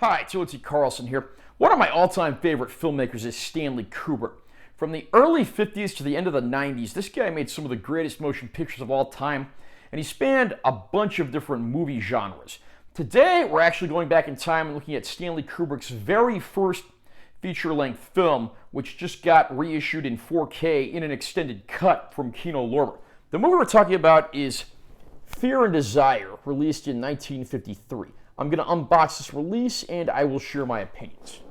Hi, Timothy Carlson here. One of my all-time favorite filmmakers is Stanley Kubrick. From the early 50s to the end of the 90s, this guy made some of the greatest motion pictures of all time, and he spanned a bunch of different movie genres. Today, we're actually going back in time and looking at Stanley Kubrick's very first feature-length film, which just got reissued in 4K in an extended cut from Kino Lorber. The movie we're talking about is Fear and Desire, released in 1953. I'm going to unbox this release and I will share my opinions.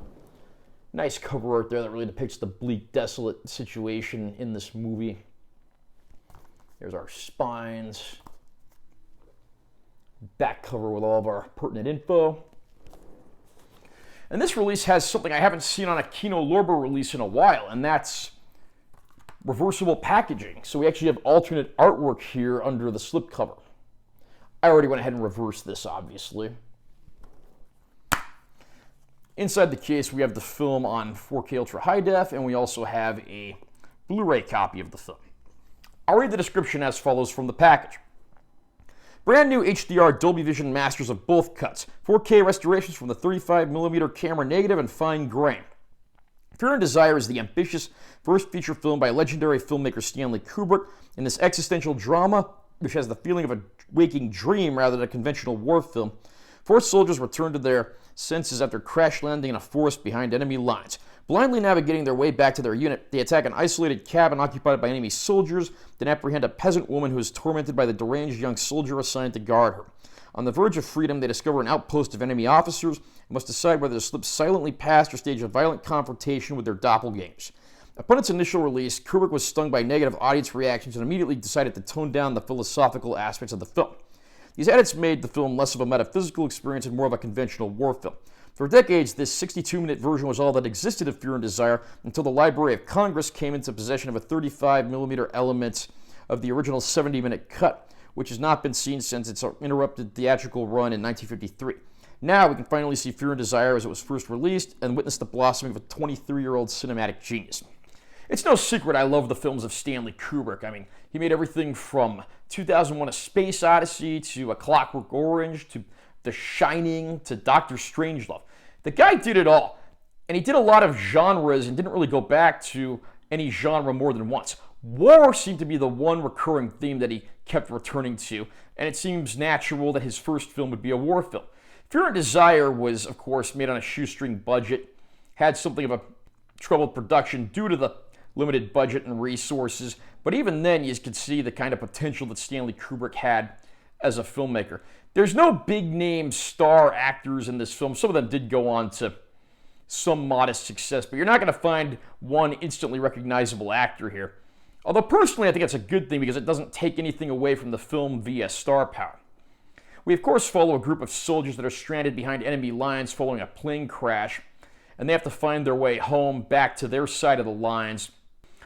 Nice cover art there that really depicts the bleak, desolate situation in this movie. There's our spines. Back cover with all of our pertinent info. And this release has something I haven't seen on a Kino Lorber release in a while, and that's reversible packaging. So we actually have alternate artwork here under the slipcover. I already went ahead and reversed this, obviously. Inside the case, we have the film on 4K Ultra High Def, and we also have a Blu-ray copy of the film. I'll read the description as follows from the package. Brand new HDR Dolby Vision masters of both cuts. 4K restorations from the 35mm camera negative and fine grain. Fear and Desire is the ambitious first feature film by legendary filmmaker Stanley Kubrick in this existential drama, which has the feeling of a waking dream rather than a conventional war film. Four soldiers return to their senses after crash landing in a forest behind enemy lines. Blindly navigating their way back to their unit, they attack an isolated cabin occupied by enemy soldiers, then apprehend a peasant woman who is tormented by the deranged young soldier assigned to guard her. On the verge of freedom, they discover an outpost of enemy officers and must decide whether to slip silently past or stage a violent confrontation with their doppelgangers. Upon its initial release, Kubrick was stung by negative audience reactions and immediately decided to tone down the philosophical aspects of the film. These edits made the film less of a metaphysical experience and more of a conventional war film. For decades, this 62-minute version was all that existed of Fear and Desire until the Library of Congress came into possession of a 35mm element of the original 70-minute cut, which has not been seen since its interrupted theatrical run in 1953. Now we can finally see Fear and Desire as it was first released and witness the blossoming of a 23-year-old cinematic genius. It's no secret I love the films of Stanley Kubrick. I mean, he made everything from 2001: A Space Odyssey to A Clockwork Orange to The Shining to Dr. Strangelove. The guy did it all, and he did a lot of genres and didn't really go back to any genre more than once. War seemed to be the one recurring theme that he kept returning to, and it seems natural that his first film would be a war film. Fear and Desire was, of course, made on a shoestring budget, had something of a troubled production due to the limited budget and resources, but even then you could see the kind of potential that Stanley Kubrick had as a filmmaker. There's no big-name star actors in this film. Some of them did go on to some modest success, but you're not going to find one instantly recognizable actor here. Although personally I think it's a good thing because it doesn't take anything away from the film via star power. We of course follow a group of soldiers that are stranded behind enemy lines following a plane crash, and they have to find their way home back to their side of the lines.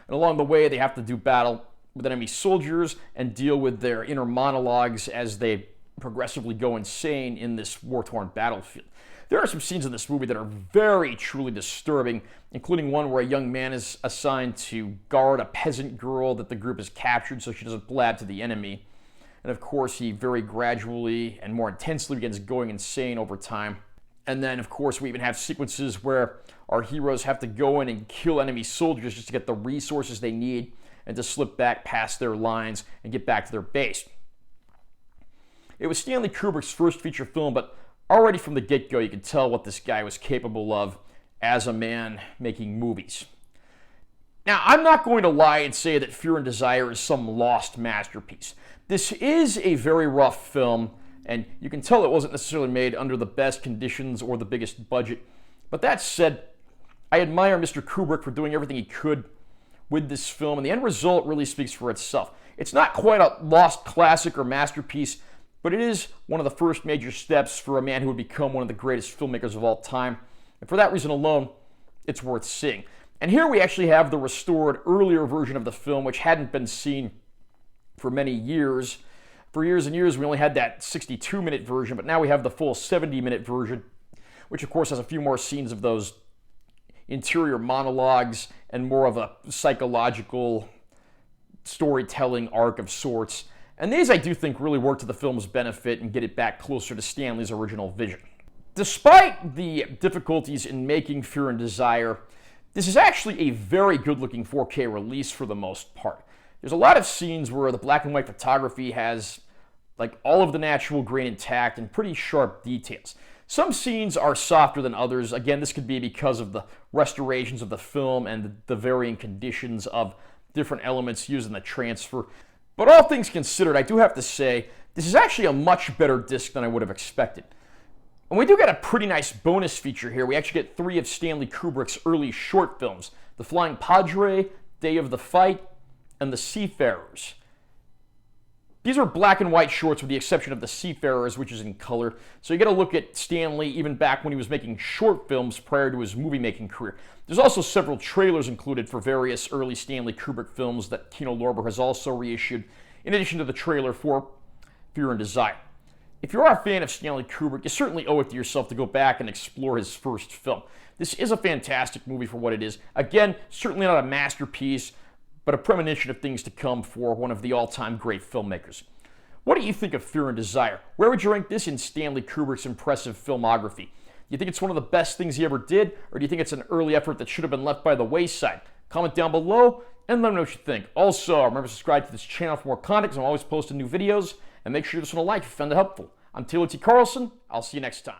And along the way, they have to do battle with enemy soldiers and deal with their inner monologues as they progressively go insane in this war-torn battlefield. There are some scenes in this movie that are very truly disturbing, including one where a young man is assigned to guard a peasant girl that the group has captured so she doesn't blab to the enemy. And of course, he very gradually and more intensely begins going insane over time. And then, of course, we even have sequences where our heroes have to go in and kill enemy soldiers just to get the resources they need and to slip back past their lines and get back to their base. It was Stanley Kubrick's first feature film, but already from the get-go you could tell what this guy was capable of as a man making movies. Now, I'm not going to lie and say that Fear and Desire is some lost masterpiece. This is a very rough film, and you can tell it wasn't necessarily made under the best conditions or the biggest budget. But that said, I admire Mr. Kubrick for doing everything he could with this film, and the end result really speaks for itself. It's not quite a lost classic or masterpiece, but it is one of the first major steps for a man who would become one of the greatest filmmakers of all time. And for that reason alone, it's worth seeing. And here we actually have the restored earlier version of the film, which hadn't been seen for many years. For years and years, we only had that 62-minute version, but now we have the full 70-minute version, which of course has a few more scenes of those interior monologues and more of a psychological storytelling arc of sorts. And these, I do think, really work to the film's benefit and get it back closer to Stanley's original vision. Despite the difficulties in making Fear and Desire, this is actually a very good-looking 4K release for the most part. There's a lot of scenes where the black and white photography has like all of the natural grain intact and pretty sharp details. Some scenes are softer than others. Again, this could be because of the restorations of the film and the varying conditions of different elements used in the transfer. But all things considered, I do have to say, this is actually a much better disc than I would have expected. And we do get a pretty nice bonus feature here. We actually get 3 of Stanley Kubrick's early short films: The Flying Padre, Day of the Fight, and The Seafarers. These are black and white shorts with the exception of The Seafarers, which is in color. So you get a look at Stanley even back when he was making short films prior to his movie-making career. There's also several trailers included for various early Stanley Kubrick films that Kino Lorber has also reissued, in addition to the trailer for Fear and Desire. If you are a fan of Stanley Kubrick, you certainly owe it to yourself to go back and explore his first film. This is a fantastic movie for what it is. Again, certainly not a masterpiece, but a premonition of things to come for one of the all-time great filmmakers. What do you think of Fear and Desire? Where would you rank this in Stanley Kubrick's impressive filmography? Do you think it's one of the best things he ever did, or do you think it's an early effort that should have been left by the wayside? Comment down below and let me know what you think. Also, remember to subscribe to this channel for more content, because I'm always posting new videos, and make sure you give this one a like if you found it helpful. I'm Taylor T. Carlson. I'll see you next time.